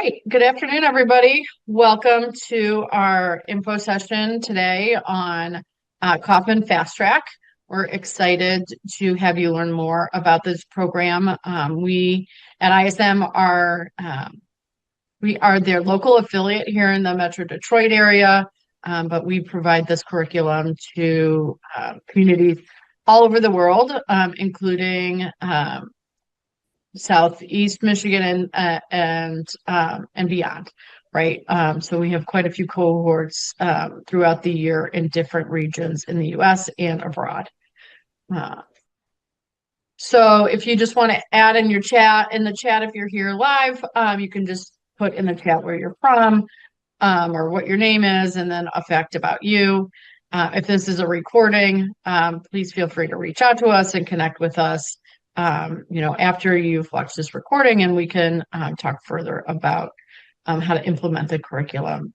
right. Good afternoon, everybody. Welcome to our info session today on Kauffman FastTrac. We're excited to have you learn more about this program. We at ISM we are their local affiliate here in the Metro Detroit area, but we provide this curriculum to communities all over the world, including Southeast Michigan and beyond, right? So we have quite a few cohorts throughout the year in different regions in the U.S. and abroad. So if you just want to add in your chat, if you're here live, you can just put in the chat where you're from or what your name is, and then a fact about you. If this is a recording, please feel free to reach out to us and connect with us after you've watched this recording, and we can talk further about how to implement the curriculum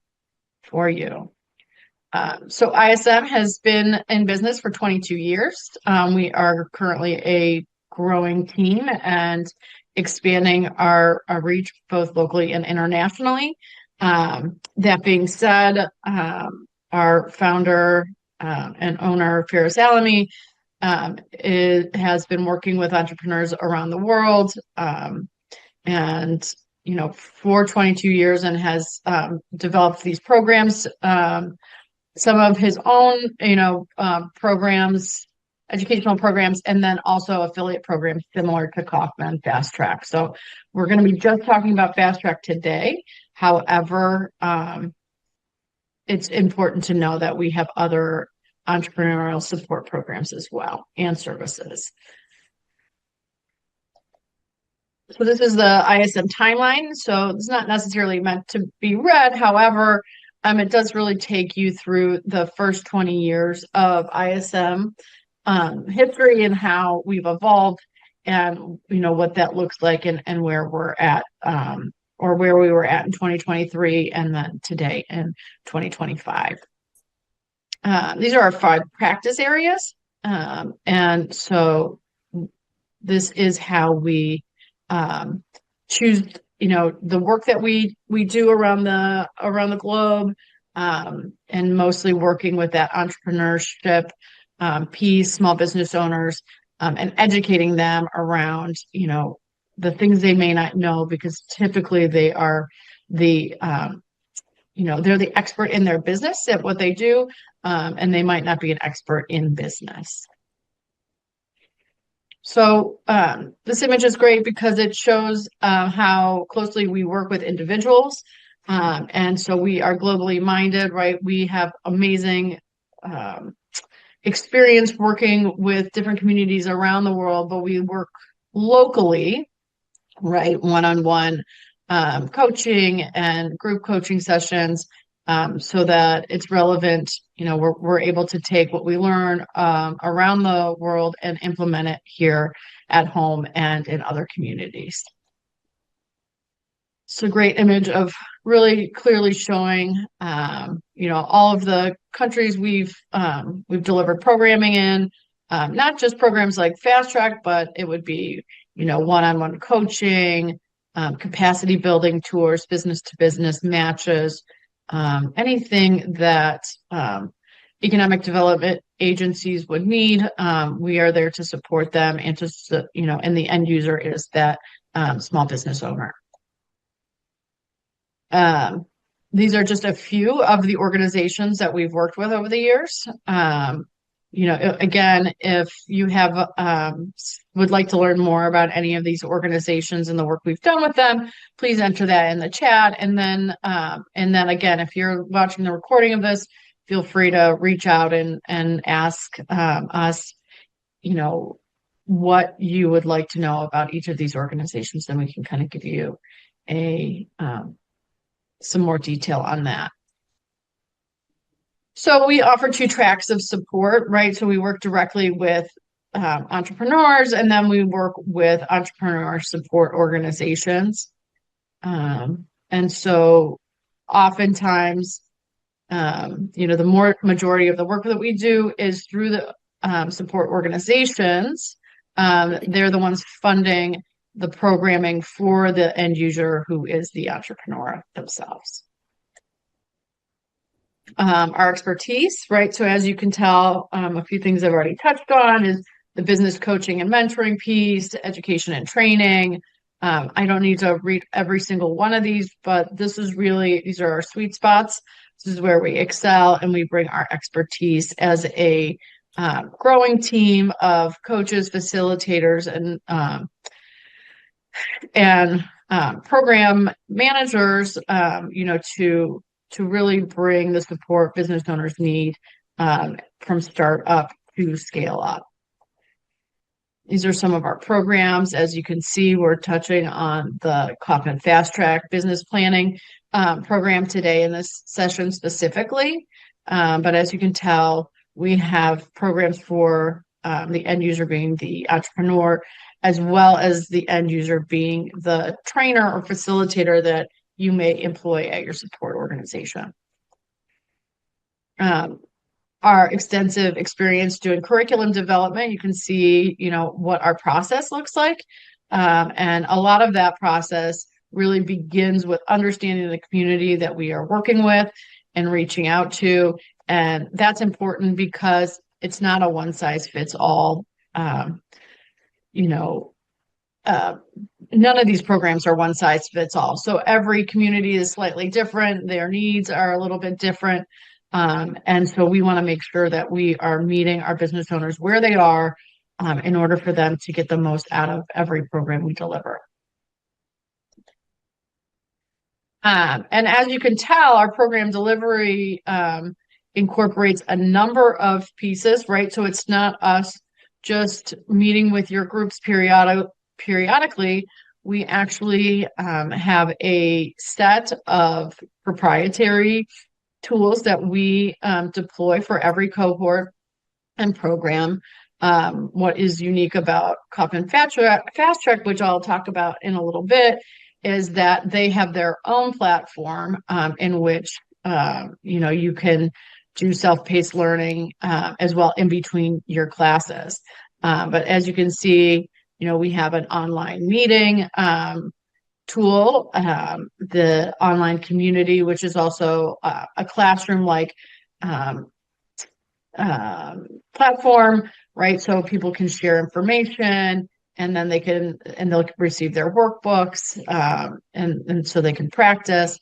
for you. So ISM has been in business for 22 years. We are currently a growing team and expanding our reach both locally and internationally. That being said, our founder and owner, Faris Alami, has been working with entrepreneurs around the world, for 22 years, and has developed these programs, some of his own, programs, educational programs, and then also affiliate programs similar to Kauffman FastTrac. So we're going to be just talking about FastTrac today. However, it's important to know that we have other entrepreneurial support programs as well and services. So this is the ISM timeline. So it's not necessarily meant to be read. However, it does really take you through the first 20 years of ISM history and how we've evolved, and what that looks like, and where we're at, or where we were at in 2023 and then today in 2025. These are our 5 practice areas. And so this is how we choose, the work that we do around the globe, and mostly working with that entrepreneurship piece, small business owners, and educating them around, the things they may not know, because typically they are they're the expert in their business at what they do, and they might not be an expert in business. So this image is great because it shows how closely we work with individuals. And so we are globally minded, right? We have amazing experience working with different communities around the world, but we work locally, right? One-on-one coaching and group coaching sessions, so that it's relevant. We're able to take what we learn around the world and implement it here at home and in other communities. It's a great image of really clearly showing, all of the countries we've delivered programming in, not just programs like FastTrac, but it would be, one-on-one coaching, capacity building tours, business to business matches, anything that economic development agencies would need. We are there to support them, and and the end user is that small business owner. These are just a few of the organizations that we've worked with over the years. Again, if you have would like to learn more about any of these organizations and the work we've done with them, please enter that in the chat. And then again, if you're watching the recording of this, feel free to reach out and ask us, what you would like to know about each of these organizations, then we can kind of give you some more detail on that. So we offer 2 tracks of support, right? So we work directly with entrepreneurs, and then we work with entrepreneur support organizations. And so oftentimes, the majority of the work that we do is through the support organizations. They're the ones funding the programming for the end user who is the entrepreneur themselves. Our expertise, right? So as you can tell, a few things I've already touched on is the business coaching and mentoring piece, education and training. I don't need to read every single one of these, but these are our sweet spots. This is where we excel and we bring our expertise as a growing team of coaches, facilitators, and program managers, to really bring the support business owners need from start up to scale up. These are some of our programs. As you can see, we're touching on the Kauffman FastTrac business planning program today in this session specifically. But as you can tell, we have programs for the end user being the entrepreneur, as well as the end user being the trainer or facilitator that you may employ at your support organization. Our extensive experience doing curriculum development, you can see, what our process looks like. And a lot of that process really begins with understanding the community that we are working with and reaching out to. And that's important because it's not a one size fits all. None of these programs are one size fits all. So every community is slightly different. Their needs are a little bit different. And so we want to make sure that we are meeting our business owners where they are in order for them to get the most out of every program we deliver. And as you can tell, our program delivery incorporates a number of pieces, right? So it's not us just meeting with your groups periodically. We actually have a set of proprietary tools that we deploy for every cohort and program. What is unique about Kauffman FastTrac, which I'll talk about in a little bit, is that they have their own platform in which you can do self-paced learning as well in between your classes. But as you can see, we have an online meeting tool, the online community, which is also a classroom-like platform, right? So people can share information, and then they'll receive their workbooks, and so they can practice.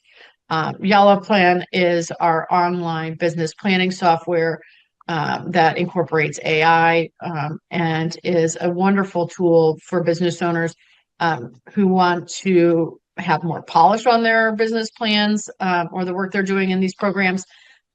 Yellow Plan is our online business planning software that incorporates AI and is a wonderful tool for business owners who want to have more polish on their business plans or the work they're doing in these programs,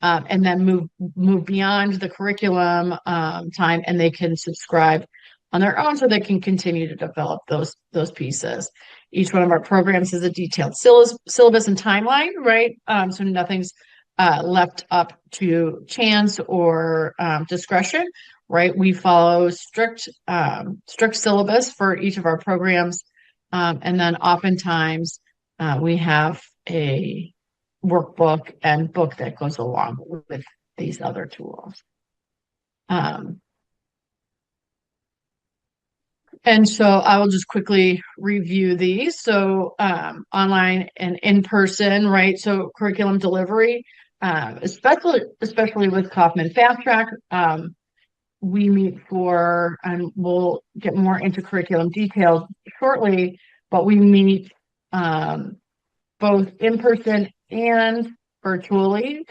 and then move beyond the curriculum time, and they can subscribe on their own so they can continue to develop those pieces. Each one of our programs has a detailed syllabus and timeline, right? So nothing's left up to chance or discretion, right? We follow strict syllabus for each of our programs, and then oftentimes we have a workbook and book that goes along with these other tools. And so I will just quickly review these. So online and in person, right? So curriculum delivery, especially with Kauffman FastTrac, we meet and we'll get more into curriculum details shortly, but we meet both in person and virtually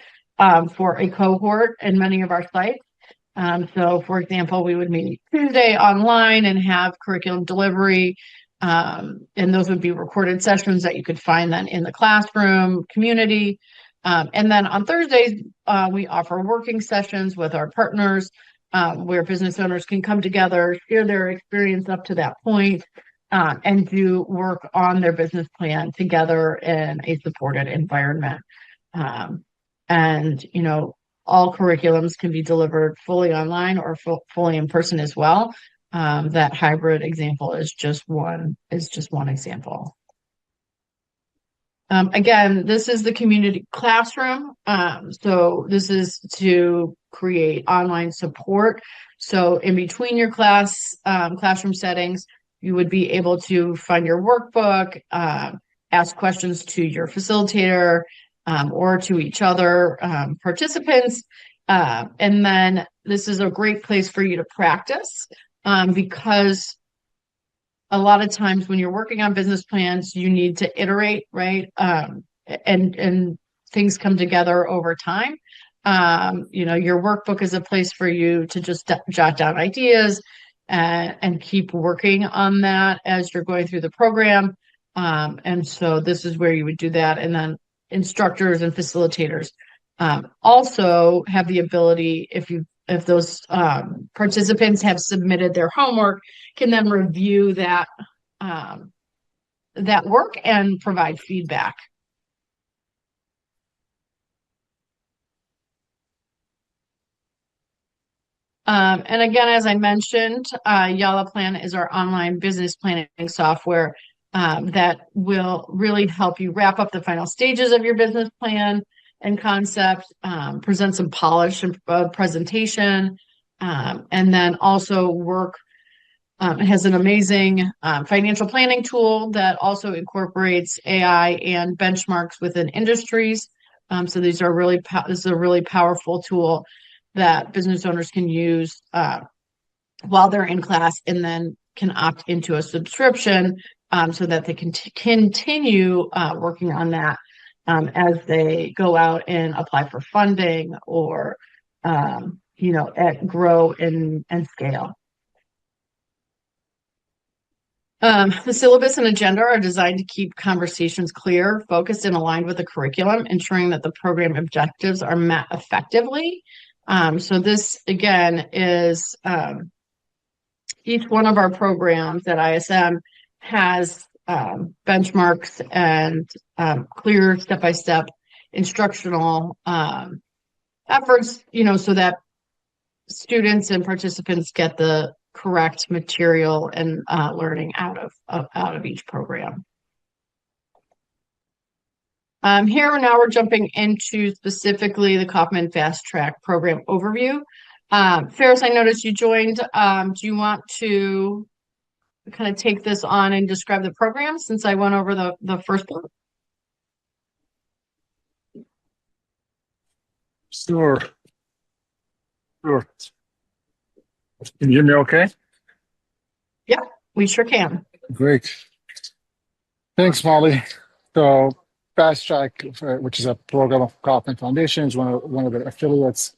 for a cohort in many of our sites. So, for example, we would meet Tuesday online and have curriculum delivery, and those would be recorded sessions that you could find then in the classroom community. And then on Thursdays, we offer working sessions with our partners where business owners can come together, share their experience up to that point, and do work on their business plan together in a supported environment. And, all curriculums can be delivered fully online or fully in person as well. That hybrid example is just one example. Again, this is the community classroom. So this is to create online support. So in between your classroom settings, you would be able to find your workbook, ask questions to your facilitator or to each other participants. And then this is a great place for you to practice because a lot of times when you're working on business plans, you need to iterate, right? And things come together over time. Your workbook is a place for you to just jot down ideas and keep working on that as you're going through the program. And so this is where you would do that. And then instructors and facilitators also have the ability, if those participants have submitted their homework, can then review that work and provide feedback. And again, as I mentioned, Yala Plan is our online business planning software that will really help you wrap up the final stages of your business plan and concept, present some polished presentation, and then also it has an amazing financial planning tool that also incorporates AI and benchmarks within industries. So this is a really powerful tool that business owners can use while they're in class, and then can opt into a subscription so that they can continue working on that as they go out and apply for funding or grow and scale. The syllabus and agenda are designed to keep conversations clear, focused, and aligned with the curriculum, ensuring that the program objectives are met effectively. So this, again, is each one of our programs at ISM has benchmarks and clear step-by-step instructional efforts, so that students and participants get the correct material and learning out of each program. Here now we're jumping into specifically the Kauffman FastTrac program overview. Ferris, I noticed you joined. Do you want to kind of take this on and describe the program since I went over the first part? Sure. Can you hear me okay? Yeah, we sure can. Great. Thanks, Molly. So FastTrac, which is a program of Kauffman Foundation, is one of the affiliates,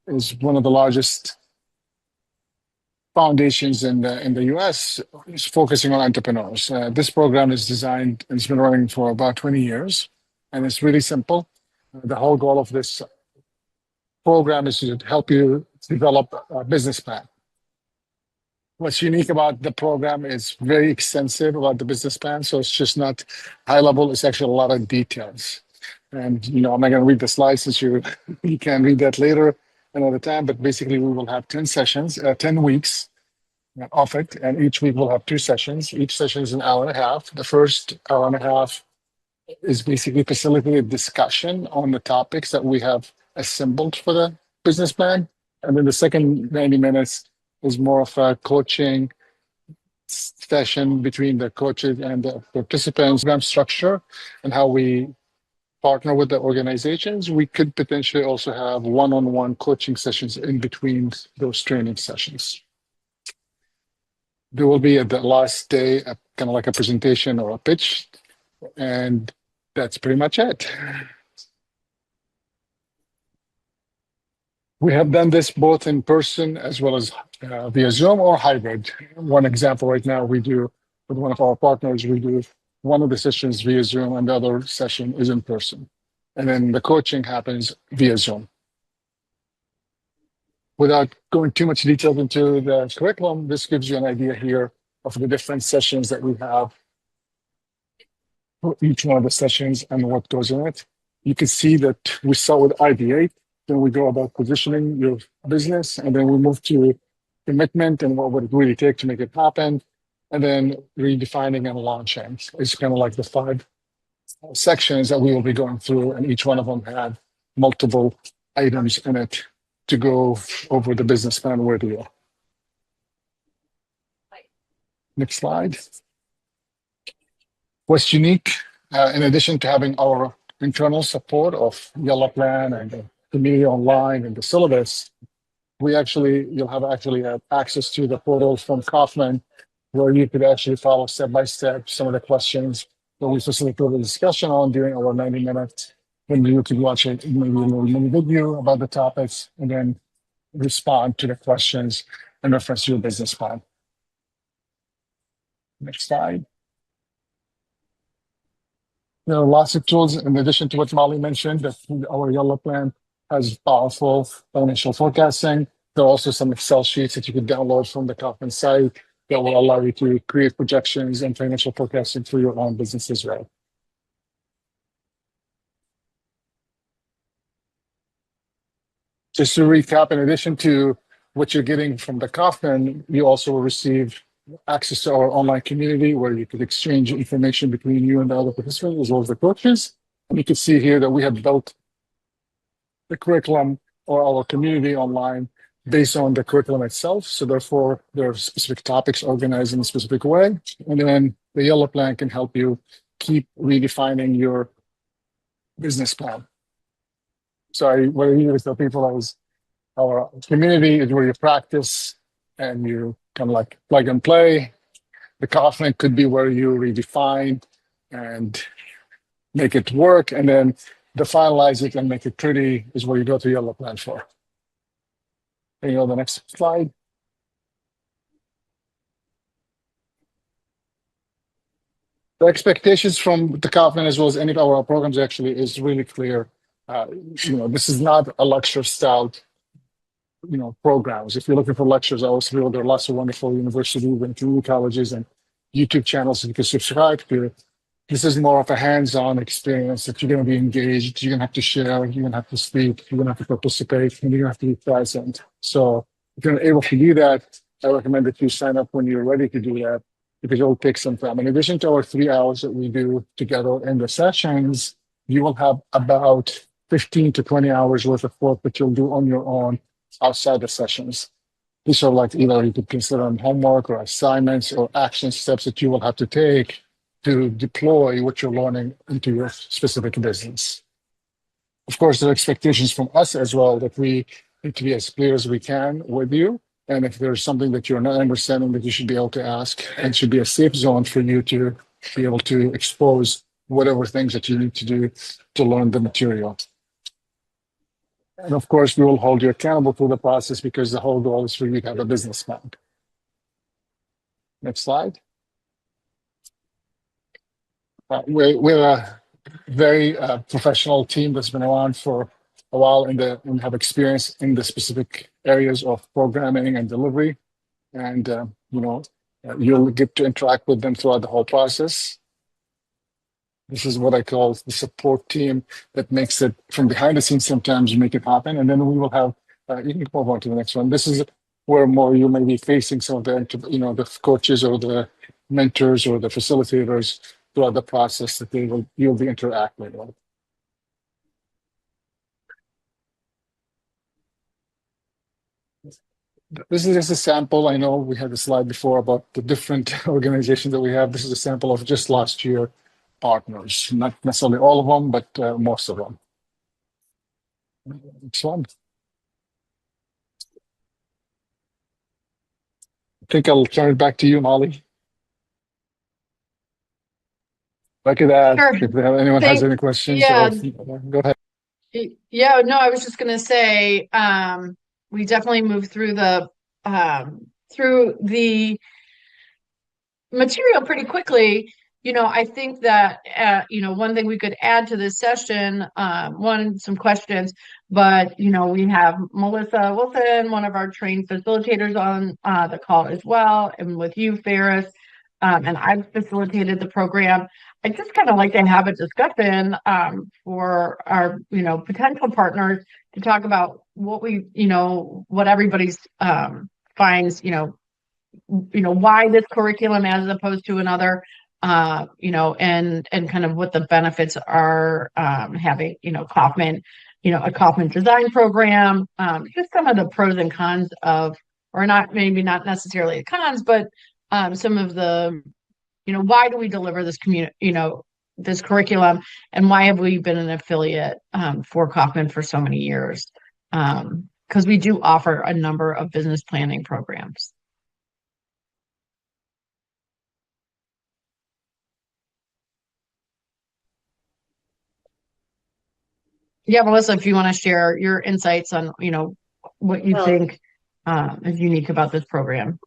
is one of the largest foundations in the US, is focusing on entrepreneurs. This program is designed and it's been running for about 20 years, and it's really simple. The whole goal of this program is to help you develop a business plan. What's unique about the program is very extensive about the business plan. So it's just not high level, it's actually a lot of details. And, I'm not going to read the slides since you can read that later another time. But basically, we will have 10 sessions, 10 weeks of it. And each week we'll have 2 sessions. Each session is an hour and a half. The first hour and a half is basically facilitated discussion on the topics that we have assembled for the business plan. And then the second 90 minutes is more of a coaching session between the coaches and the participants. Program structure and how we partner with the organizations. We could potentially also have one-on-one coaching sessions in between those training sessions. There will be at the last day kind of like a presentation or a pitch, and that's pretty much it. We have done this both in person as well as via Zoom or hybrid. One example right now we do with one of our partners, we do one of the sessions via Zoom and the other session is in person. And then the coaching happens via Zoom. Without going too much detail into the curriculum, this gives you an idea here of the different sessions that we have for each one of the sessions and what goes in it. You can see that we start with ideate. Then we go about positioning your business, and then we move to commitment and what would it really take to make it happen, and then redefining and launching. It's kind of like the 5 sections that we will be going through, and each one of them had multiple items in it to go over the business plan with you. Next slide. What's unique, in addition to having our internal support of Yellow Plan and the community online and the syllabus, you'll have access to the portal from Kauffman, where you could actually follow step by step some of the questions that we facilitate the discussion on during our 90 minutes. When you could watch maybe a little mini video about the topics and then respond to the questions and reference your business plan. Next slide. There are lots of tools in addition to what Molly mentioned, that our Yellow Plan has powerful financial forecasting. There are also some Excel sheets that you can download from the Kauffman site that will allow you to create projections and financial forecasting for your own business as well. Just to recap, in addition to what you're getting from the Kauffman, you also will receive access to our online community where you could exchange information between you and the other participants as well as the coaches. And you can see here that we have built the curriculum or our community online based on the curriculum itself. So therefore, there are specific topics organized in a specific way. And then the Yellow Plan can help you keep redefining your business plan. So what I usually tell people is our community is where you practice and you kind of like plug and play. The Kauffman could be where you redefine and make it work. And then the finalize it and make it pretty is where you go to Yellow Plan for. Can you go to the next slide? The expectations from the Kauffman as well as any of our programs actually is really clear. This is not a lecture style programs. If you're looking for lectures, I always feel there are lots of wonderful universities and community colleges and YouTube channels that you can subscribe to. This is more of a hands-on experience that you're going to be engaged. You're going to have to share. You're going to have to speak. You're going to have to participate. And you're going to have to be present. So if you're able to do that, I recommend that you sign up when you're ready to do that because it will take some time. In addition to our 3 hours that we do together in the sessions, you will have about 15 to 20 hours worth of work that you'll do on your own outside the sessions. These are like either you could consider them homework or assignments or action steps that you will have to take to deploy what you're learning into your specific business. Of course, there are expectations from us as well that we need to be as clear as we can with you. And if there's something that you're not understanding, that you should be able to ask, and should be a safe zone for you to be able to expose whatever things that you need to do to learn the material. And of course, we will hold you accountable to the process because the whole goal is for you to have a business plan. Next slide. We're a very professional team that's been around for a while and have experience in the specific areas of programming and delivery. And, you'll get to interact with them throughout the whole process. This is what I call the support team that makes it from behind the scenes. Sometimes you make it happen. And then we will have, you can move on to the next one. This is where more you may be facing some of the coaches or the mentors or the facilitators throughout the process that you'll be interacting with. This is just a sample. I know we had a slide before about the different organizations that we have. This is a sample of just last year partners, not necessarily all of them, but most of them. Next one. I think I'll turn it back to you, Molly. Look at that. Sure. If anyone has any questions, yeah. Go ahead. Yeah, no, I was just going to say, we definitely moved through the material pretty quickly. I think that, one thing we could add to this session, some questions, but, we have Melissa Wilson, one of our trained facilitators on the call as well, and with you, Ferris, and I've facilitated the program. I just kind of like to have a discussion for our, potential partners to talk about what what everybody's finds, why this curriculum as opposed to another, and kind of what the benefits are having, Kauffman, a Kauffman design program, just some of the pros and cons of, or maybe not necessarily the cons, but some of the, why do we deliver this community, this curriculum, and why have we been an affiliate for Kauffman for so many years? Because we do offer a number of business planning programs. Yeah, Melissa, if you want to share your insights on, what you Well, think is unique about this program.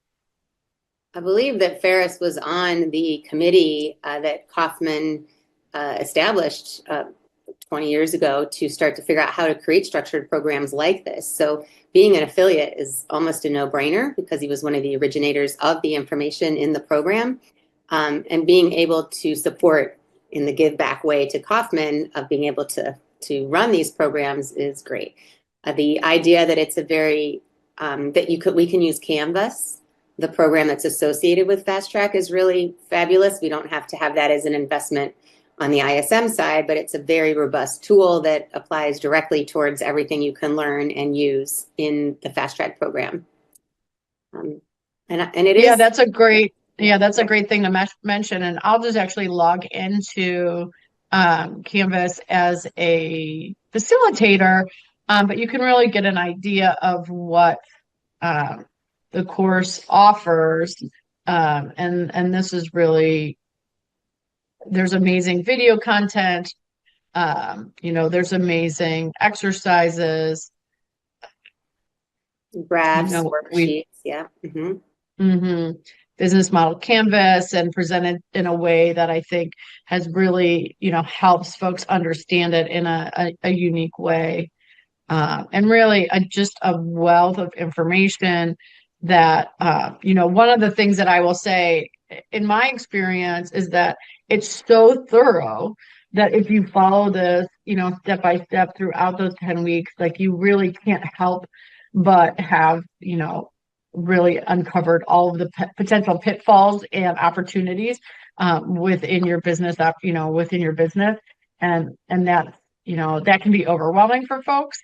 I believe that Ferris was on the committee that Kauffman established 20 years ago to start to figure out how to create structured programs like this. So being an affiliate is almost a no-brainer because he was one of the originators of the information in the program. And being able to support in the give back way to Kauffman of being able to run these programs is great. The idea that it's a very we can use Canvas, the program that's associated with FastTrac, is really fabulous. We don't have to have that as an investment on the ISM side, but it's a very robust tool that applies directly towards everything you can learn and use in the FastTrac program. And it is. Yeah, that's a great thing to mention. And I'll just actually log into Canvas as a facilitator, but you can really get an idea of what the course offers. And this is really, there's amazing video content, there's amazing exercises. Graphs, worksheets, yeah. Business model canvas, and presented in a way that I think has really, helps folks understand it in a unique way. And really just a wealth of information that, one of the things that I will say in my experience is that it's so thorough that if you follow this, step by step throughout those 10 weeks, like you really can't help but have, really uncovered all of the potential pitfalls and opportunities within your business, within your business. And that, that can be overwhelming for folks.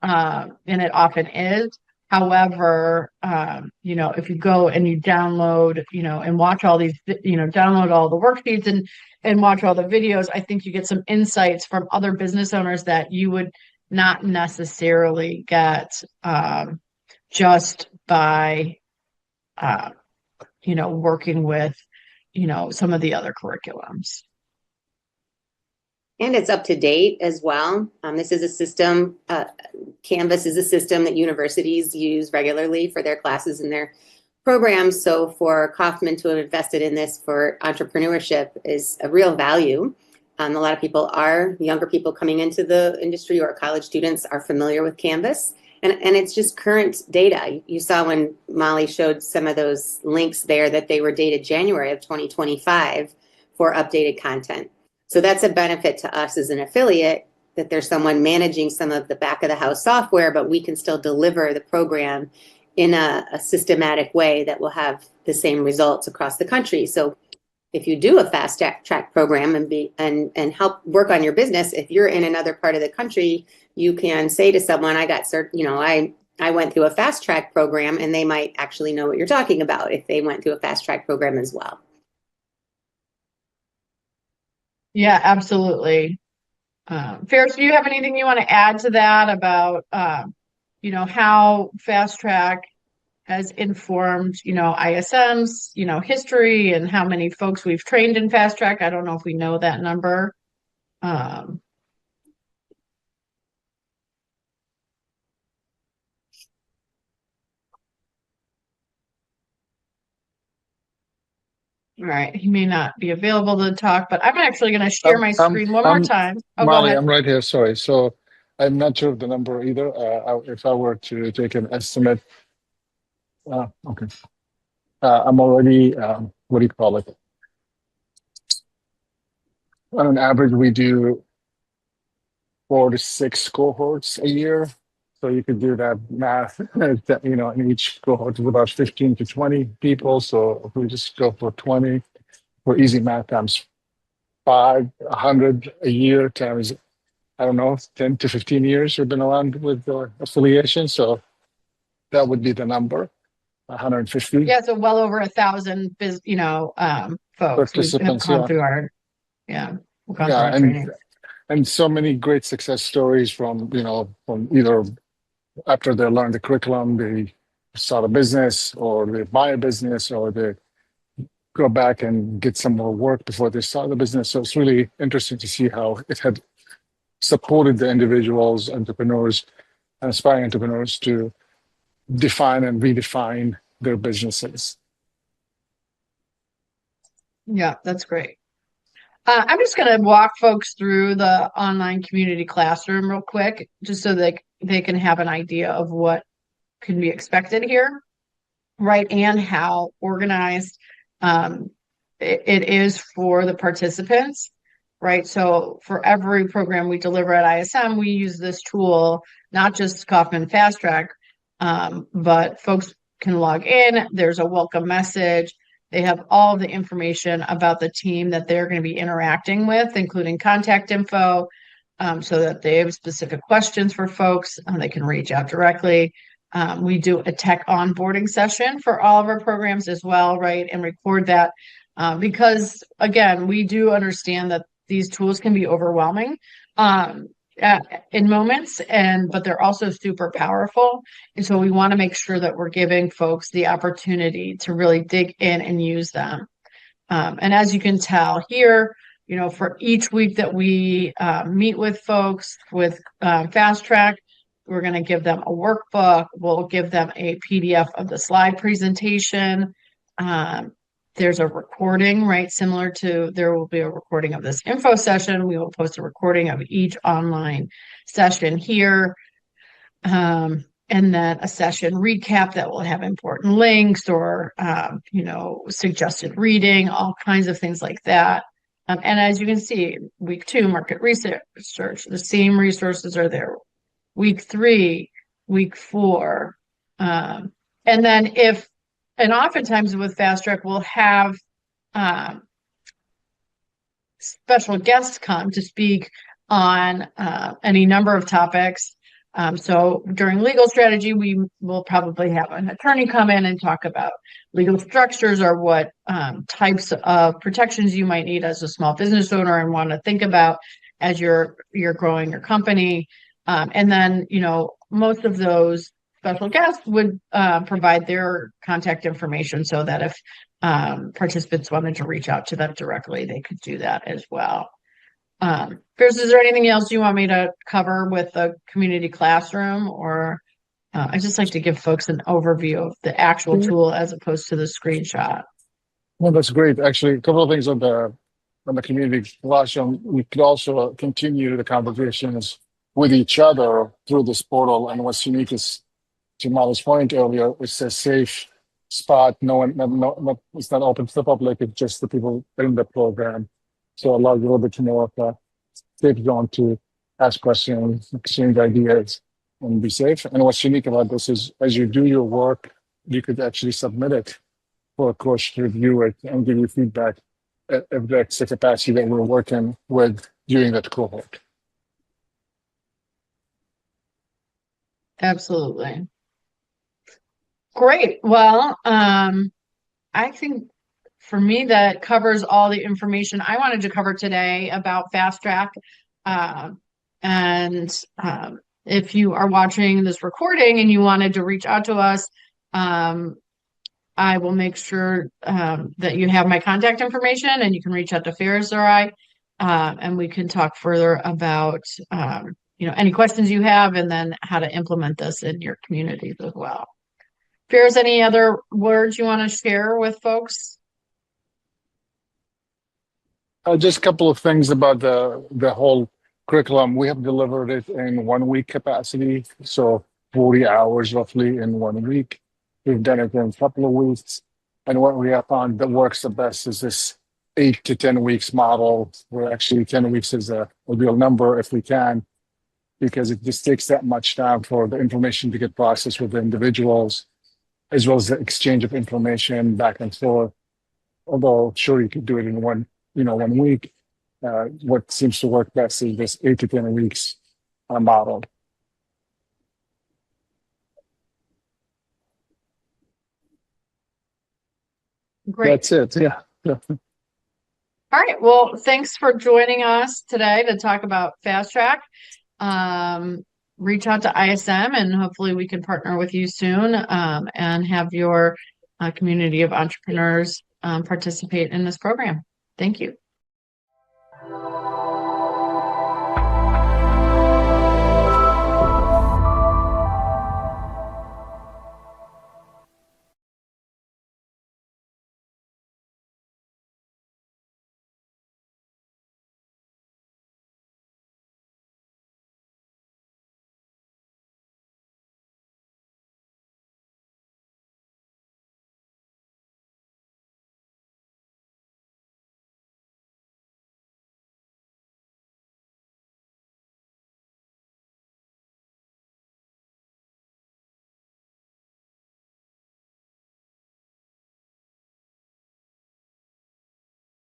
And it often is. However, if you go and you download, and watch all these, download all the worksheets and watch all the videos, I think you get some insights from other business owners that you would not necessarily get just by, working with, some of the other curriculums. And it's up to date as well. This is a system, Canvas is a system that universities use regularly for their classes and their programs. So for Kauffman to have invested in this for entrepreneurship is a real value. A lot of younger people coming into the industry or college students are familiar with Canvas. And it's just current data. You saw when Molly showed some of those links there that they were dated January of 2025 for updated content. So that's a benefit to us as an affiliate, that there's someone managing some of the back of the house software, but we can still deliver the program in a systematic way that will have the same results across the country. So if you do a FastTrac program and help work on your business, if you're in another part of the country, you can say to someone, I went through a FastTrac program, and they might actually know what you're talking about if they went through a FastTrac program as well. Yeah, absolutely. Ferris, do you have anything you want to add to that about, how FastTrac has informed, ISM's, history, and how many folks we've trained in FastTrac? I don't know if we know that number. All right, he may not be available to talk, but I'm actually going to share my screen one more time. Oh, Molly, go ahead. I'm right here. Sorry. So I'm not sure of the number either. If I were to take an estimate, okay. I'm already, what do you call it? On an average, we do 4 to 6 cohorts a year. So you could do that math, in each cohort is about 15 to 20 people. So if we just go for 20, for easy math times 500 a year times, I don't know, 10 to 15 years we've been around with affiliation. So that would be the number. 150 Yeah, so well over 1,000 folks who have participants. gone Yeah, through our gone through yeah, our training. and so many great success stories from from either after they learn the curriculum, they start a business, or they buy a business, or they go back and get some more work before they start the business. So it's really interesting to see how it had supported the individuals, entrepreneurs, and aspiring entrepreneurs to define and redefine their businesses. Yeah, that's great. I'm just going to walk folks through the online community classroom real quick, just so they can have an idea of what can be expected here, right? And how organized it is for the participants, right? So for every program we deliver at ISM, we use this tool, not just Kauffman FastTrac, but folks can log in. There's a welcome message. They have all the information about the team that they're going to be interacting with, including contact info, so that they have specific questions for folks. They can reach out directly. We do a tech onboarding session for all of our programs as well, right? And record that because, again, we do understand that these tools can be overwhelming in moments, but they're also super powerful. And so we want to make sure that we're giving folks the opportunity to really dig in and use them. And as you can tell here, for each week that we meet with folks with FastTrac, we're going to give them a workbook. We'll give them a PDF of the slide presentation. There's a recording, right? Similar to, there will be a recording of this info session. We will post a recording of each online session here. And then a session recap that will have important links or, suggested reading, all kinds of things like that. And as you can see, week 2, market research, the same resources are there. Week 3, week 4. And then and oftentimes with FastTrac, we'll have special guests come to speak on any number of topics. So during legal strategy, we will probably have an attorney come in and talk about legal structures or what types of protections you might need as a small business owner and want to think about as you're growing your company. And then, most of those special guests would provide their contact information so that if participants wanted to reach out to them directly, they could do that as well. Fierce, is there anything else you want me to cover with the community classroom, or I just like to give folks an overview of the actual tool as opposed to the screenshot? Well, that's great. Actually, a couple of things on the community classroom. We could also continue the conversations with each other through this portal. And what's unique is, to Molly's point earlier, it's a safe spot. It's not open to the public. It's just the people in the program. So allows you a little bit more of a safe zone to ask questions, exchange ideas, and be safe. And what's unique about this is, as you do your work, you could actually submit it for a coach to review it and give you feedback if that's the capacity that we're working with during that cohort. Absolutely. Great. Well, I think for me, that covers all the information I wanted to cover today about FastTrac. And if you are watching this recording and you wanted to reach out to us, I will make sure that you have my contact information and you can reach out to Ferris or I, and we can talk further about any questions you have and then how to implement this in your communities as well. Ferris, any other words you want to share with folks? Just a couple of things about the whole curriculum. We have delivered it in 1 week capacity, so 40 hours roughly in 1 week. We've done it in a couple of weeks. And what we have found that works the best is this 8 to 10 weeks model, where actually 10 weeks is a real number if we can, because it just takes that much time for the information to get processed with the individuals, as well as the exchange of information back and forth. Although sure, you could do it in 1 week. What seems to work best is this 8 to 10 weeks model. Great. That's it. Yeah. Yeah. All right. Well, thanks for joining us today to talk about FastTrac. Reach out to ISM and hopefully we can partner with you soon and have your community of entrepreneurs participate in this program. Thank you.